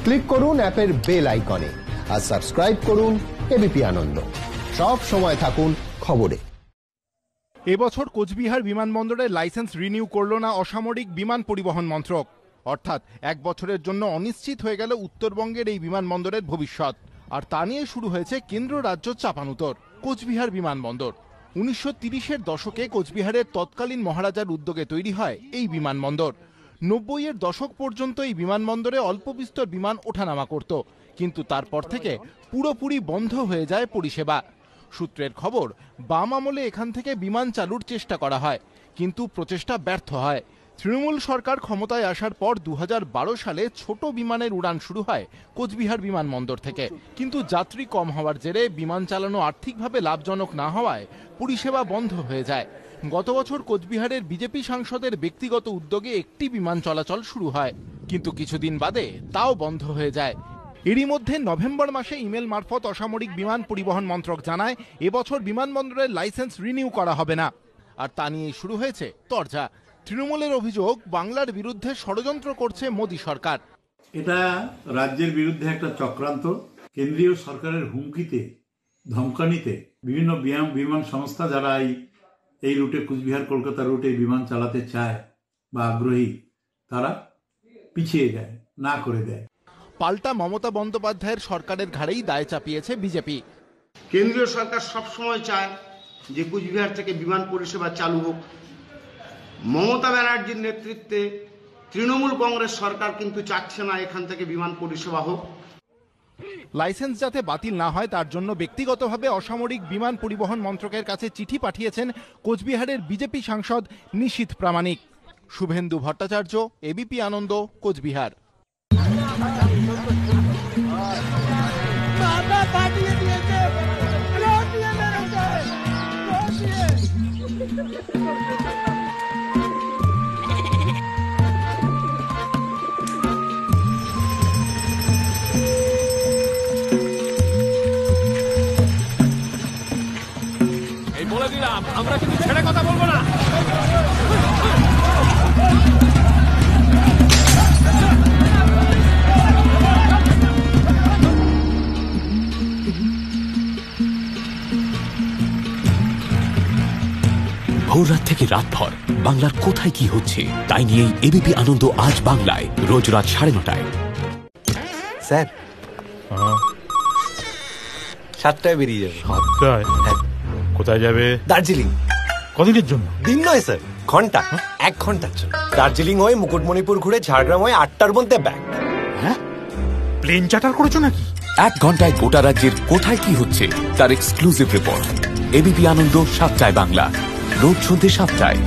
Click করুন অ্যাপের bell আইকনে আর সাবস্ক্রাইব করুন এবিপি আনন্দ। সব সময় থাকুন খবরে। এবছর কোচবিহার বিমানবন্দরের লাইসেন্স রিনিউ করল না অসামরিক বিমান পরিবহন মন্ত্রক। অর্থাৎ 1 বছরের জন্য অনিশ্চিত হয়ে গেল উত্তরবঙ্গের এই বিমানবন্দরের ভবিষ্যৎ। আর তা নিয়ে শুরু হয়েছে কেন্দ্র রাজ্য চাপানুতর। কোচবিহার বিমানবন্দর 1930-এর দশকে কোচবিহারের তৎকালীন মহারাজার উদ্যোগে তৈরি হয় এই বিমানবন্দর। 90-এর দশক পর্যন্ত এই বিমানবন্দরে অল্প বিস্তর বিমান ওঠানামা করত, কিন্তু তারপর থেকে পুরোপুরি বন্ধ হয়ে যায় পরিষেবা। সূত্রের খবর, বাম আমলে এখান থেকে বিমান চালুর চেষ্টা করা হয়, কিন্তু প্রচেষ্টা ব্যর্থ হয়। তৃণমূল সরকার ক্ষমতায় আসার পর 2012 সালে ছোট বিমানের উড়ান শুরু হয় কোচবিহার বিমানবন্দর থেকে, কিন্তু যাত্রী কম হওয়ার জেরে বিমান চালানো আর্থিকভাবে লাভজনক না হওয়ায় পরিষেবা বন্ধ হয়ে যায়। গত বছর কোচবিহারের বিজেপি সাংসদের ব্যক্তিগত উদ্যোগে একটি বিমান চলাচল শুরু হয়, কিন্তু কিছুদিন বাদে তাও বন্ধ হয়ে যায়। এরই মধ্যে নভেম্বর মাসে ইমেল মারফত অসামরিক বিমান পরিবহন মন্ত্রক জানায় এবছর বিমানবন্দরের লাইসেন্স রিনিউ করা হবে না। আর তা নিয়ে শুরু হয়েছে তরজা। তৃণমূলের অভিযোগ, বাংলার বিরুদ্ধে ষড়যন্ত্র করছে মোদী সরকার। এটা রাজ্যের বিরুদ্ধে একটা চক্রান্ত। কেন্দ্রীয় সরকারের হুমকিতে, ধমকানিতে বিভিন্ন বিমান সংস্থা যারা এই রুটে, কুচবিহার কলকাতা রুটে বিমান চালাতে চায় বা আগ্রহী, তারা পিছিয়ে যায়, না করে দেয়। পাল্টা মমতা বন্দ্যোপাধ্যায়ের সরকারের ঘাড়েই দায় চাপিয়েছে বিজেপি। কেন্দ্রীয় সরকার সবসময় চায় যে কুচবিহার থেকে বিমান পরিষেবা চালু হোক। মমতা ব্যানার্জির নেতৃত্বে তৃণমূল কংগ্রেস সরকার কিন্তু চাচ্ছে না এখান থেকে বিমান পরিষেবা হোক। লাইসেন্স যাতে বাতিল না হয় তার জন্য ব্যক্তিগতভাবে অসামরিক বিমান পরিবহন মন্ত্রকের কাছে চিঠি পাঠিয়েছেন কোচবিহারের বিজেপি সাংসদ নিশীথ প্রামাণিক। শুভেন্দু ভট্টাচার্য, এবিপি আনন্দ, কোচবিহার। বলে দিলাম, আমরা কিন্তু ছেড়ে কথা বলবো না। ভোর রাত থেকে রাতভর বাংলার কোথায় কি হচ্ছে তাই নিয়েই এবিপি আনন্দ আজ বাংলায়, রোজ রাত 9:30। স্যার 7টায় বেরিয়ে যাবে। 7টায়? কোথায় যাবে? দার্জিলিং। কদিনের জন্য? দিন নয় স্যার, ঘন্টা। 1 ঘন্টার জন্য দার্জিলিং হয়ে মুকুটমণিপুর ঘুরে ঝাড়গ্রাম হয়ে 8টার মধ্যে ব্যাক। হ্যাঁ, প্লেন চার্টার করেছো নাকি? 1 ঘন্টায় গোটা রাজ্যের কোথায় কি হচ্ছে তার এক্সক্লুসিভ রিপোর্ট। এবিপি আনন্দ 7টায় বাংলা, রোজ সন্ধ্যে 7টায়।